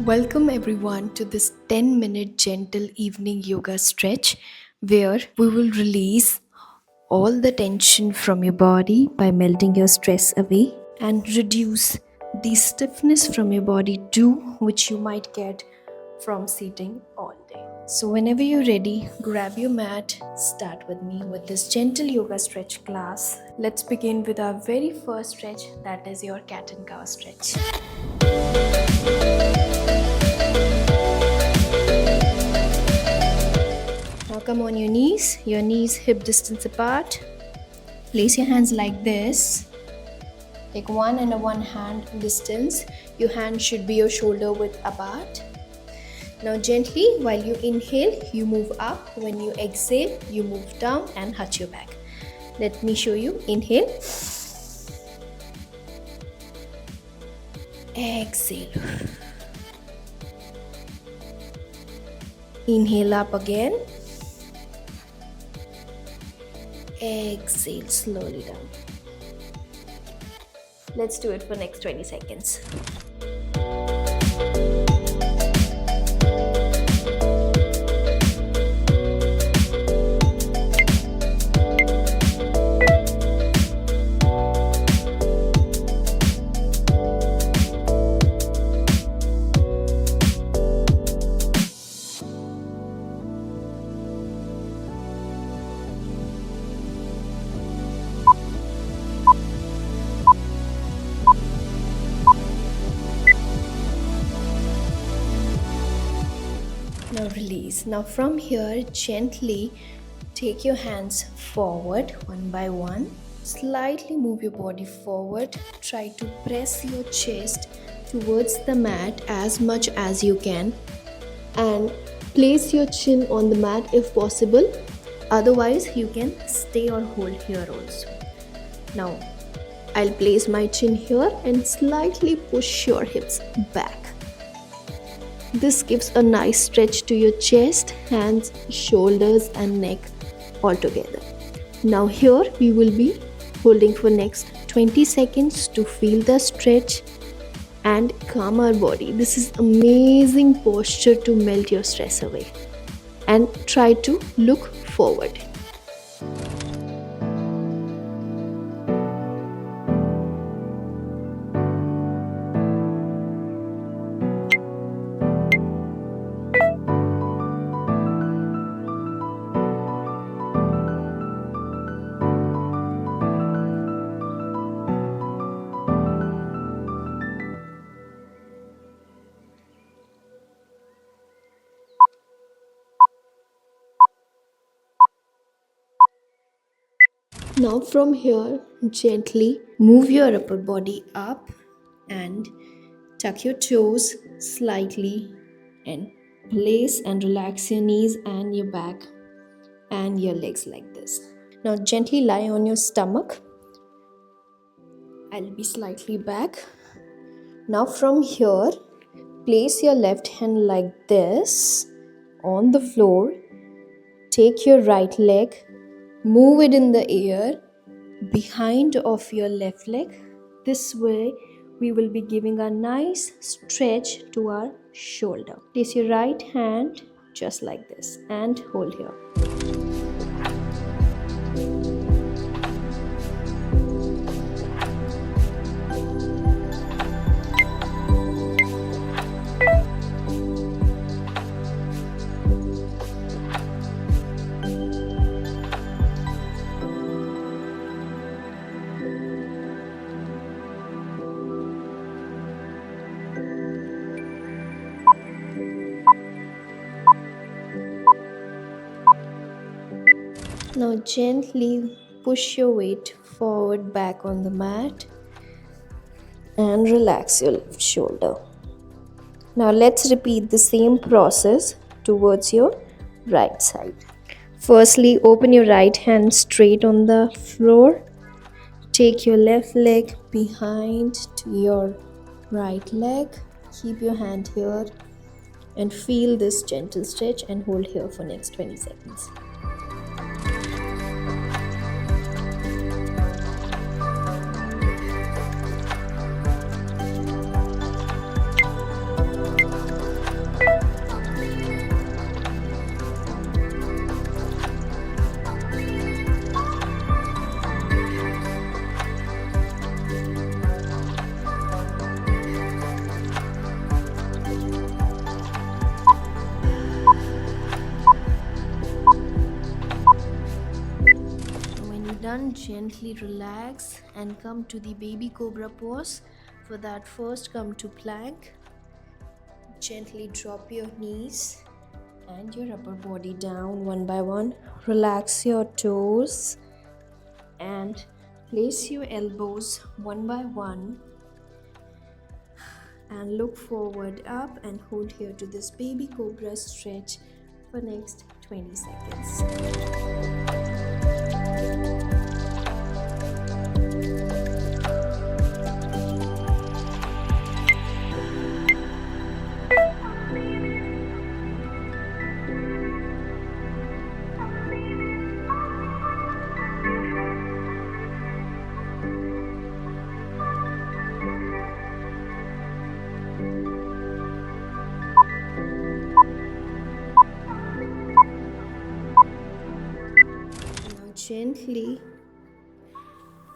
Welcome everyone to this 10-minute gentle evening yoga stretch where we will release all the tension from your body by melting your stress away and reduce the stiffness from your body too, which you might get from sitting all day. So, whenever you're ready, grab your mat, start with me with this gentle yoga stretch class. Let's begin with our very first stretch, that is your cat and cow stretch. Now come on your knees hip distance apart. Place your hands like this. Take one and a one hand distance. Your hand should be your shoulder width apart. Now gently, while you inhale, you move up. When you exhale, you move down and hutch your back. Let me show you. Inhale. Exhale. Inhale up again. Exhale slowly down. Let's do it for next 20 seconds. Now release. Now from here, gently take your hands forward one by one. Slightly move your body forward. Try to press your chest towards the mat as much as you can. And place your chin on the mat if possible. Otherwise, you can stay or hold here also. Now, I'll place my chin here and slightly push your hips back. This gives a nice stretch to your chest, hands, shoulders and neck all together. Now here we will be holding for next 20 seconds to feel the stretch and calm our body. This is amazing posture to melt your stress away. And try to look forward. Now from here, gently move your upper body up and tuck your toes slightly and place and relax your knees and your back and your legs like this. Now gently lie on your stomach. I'll be slightly back. Now from here, place your left hand like this on the floor. Take your right leg, move it in the air behind of your left leg. This way we will be giving a nice stretch to our shoulder. Place your right hand just like this and hold here. Now gently push your weight forward back on the mat and relax your left shoulder. Now let's repeat the same process towards your right side. Firstly, open your right hand straight on the floor. Take your left leg behind to your right leg. Keep your hand here and feel this gentle stretch and hold here for next 20 seconds. done, gently relax and come to the baby cobra pose. For that, first come to plank. Gently drop your knees and your upper body down one by one. Relax your toes and place your elbows one by one and look forward up and hold here to this baby cobra stretch for next 20 seconds. Now gently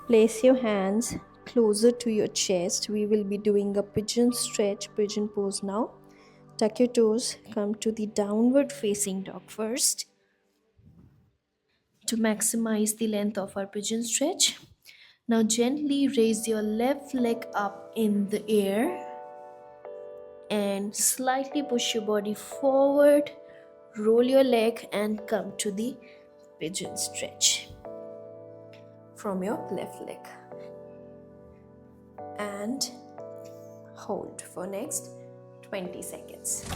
place your hands closer to your chest. We will be doing a pigeon stretch, pigeon pose now. Tuck your toes, come to the downward facing dog first to maximize the length of our pigeon stretch. Now gently raise your left leg up in the air and slightly push your body forward. Roll your leg and come to the pigeon stretch from your left leg. And hold for next 20 seconds.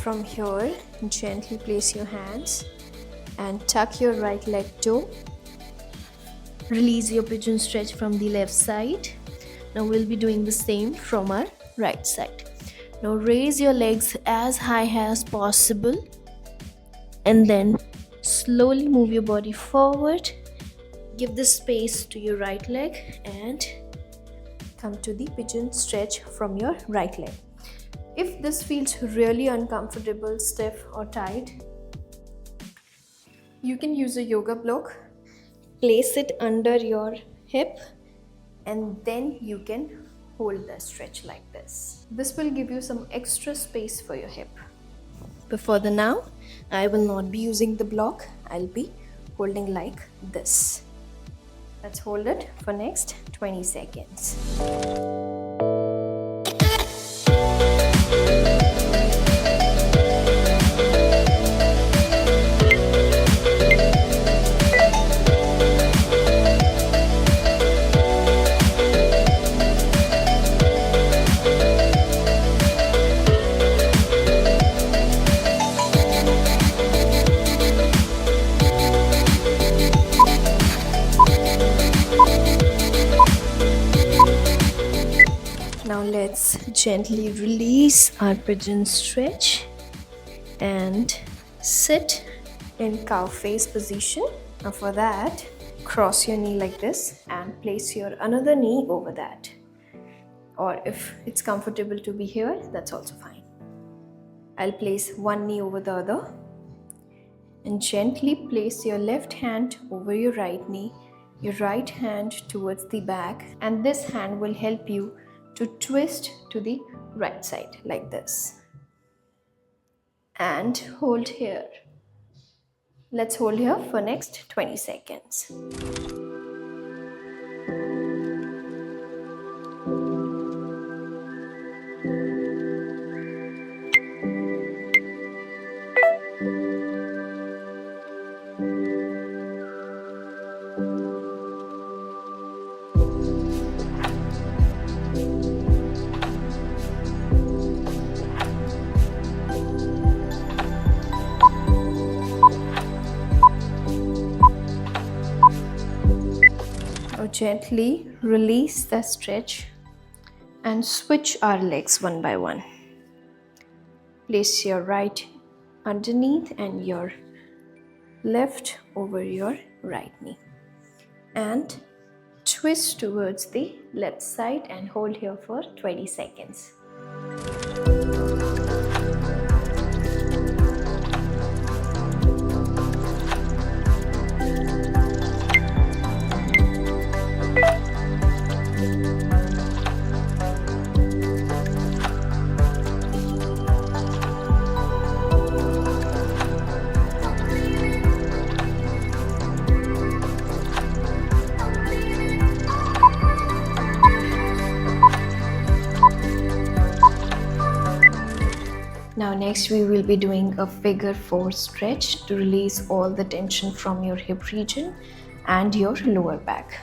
From here, gently place your hands and tuck your right leg toe. Release your pigeon stretch from the left side. Now we'll be doing the same from our right side. Now raise your legs as high as possible and then slowly move your body forward. Give the space to your right leg and come to the pigeon stretch from your right leg. If this feels really uncomfortable, stiff or tight, you can use a yoga block. Place it under your hip and then you can hold the stretch like this. This will give you some extra space for your hip. But for the now, I will not be using the block. I'll be holding like this. Let's hold it for next 20 seconds. Now let's gently release our pigeon stretch and sit in cow face position. Now for that, cross your knee like this and place your another knee over that. Or if it's comfortable to be here, that's also fine. I'll place one knee over the other and gently place your left hand over your right knee, your right hand towards the back, and this hand will help you to twist to the right side like this and hold here. Let's hold here for next 20 seconds. Gently release the stretch and switch our legs one by one. Place your right underneath and your left over your right knee. and twist towards the left side and hold here for 20 seconds. Now next we will be doing a figure 4 stretch to release all the tension from your hip region and your lower back.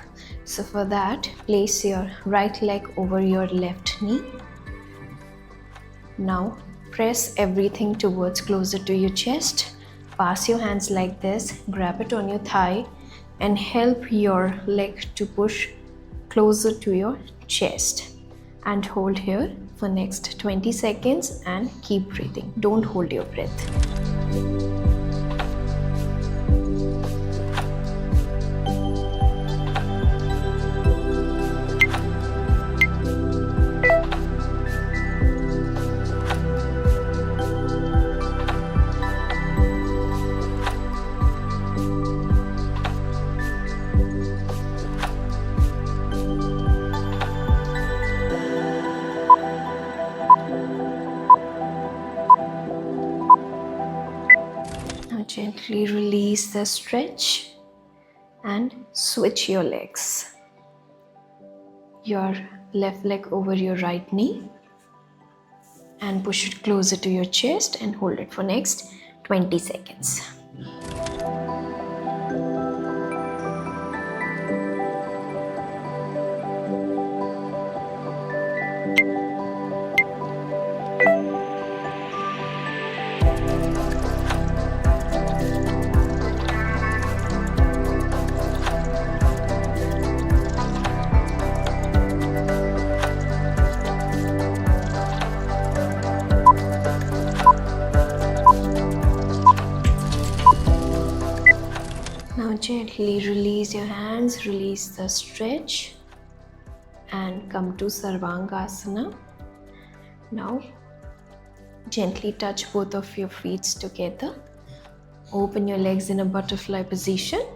So for that, place your right leg over your left knee. Now press everything towards closer to your chest. Pass your hands like this, grab it on your thigh and help your leg to push closer to your chest. And hold here for next 20 seconds and keep breathing. Don't hold your breath. Now gently release the stretch and switch your legs. Your left leg over your right knee and push it closer to your chest and hold it for next 20 seconds. Now gently release your hands, release the stretch and come to Sarvangasana. Now gently touch both of your feet together. Open your legs in a butterfly position.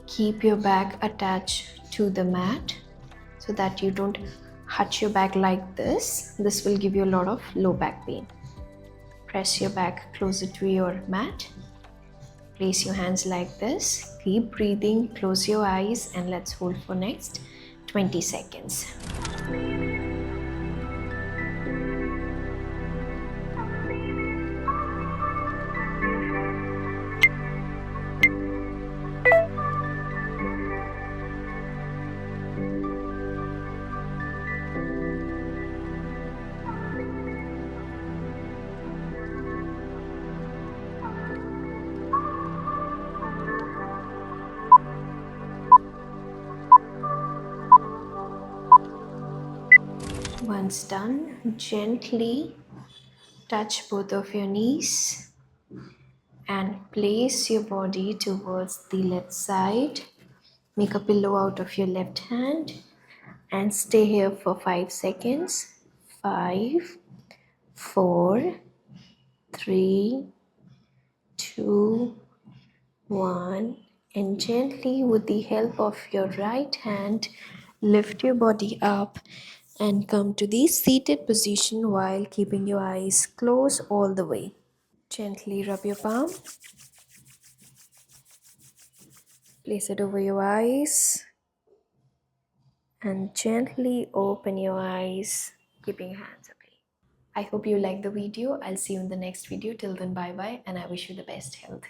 Keep your back attached to the mat so that you don't hunch your back like this. This will give you a lot of low back pain. Press your back closer to your mat. Place your hands like this. Keep breathing. Close your eyes and let's hold for next 20 seconds. Once done, gently touch both of your knees and place your body towards the left side. Make a pillow out of your left hand and stay here for 5 seconds. 5, 4, 3, 2, 1. And gently, with the help of your right hand, lift your body up and come to the seated position while keeping your eyes closed all the way. Gently rub your palm. Place it over your eyes and gently open your eyes, keeping your hands away. I hope you liked the video. I'll see you in the next video. Till then, bye bye, and I wish you the best health.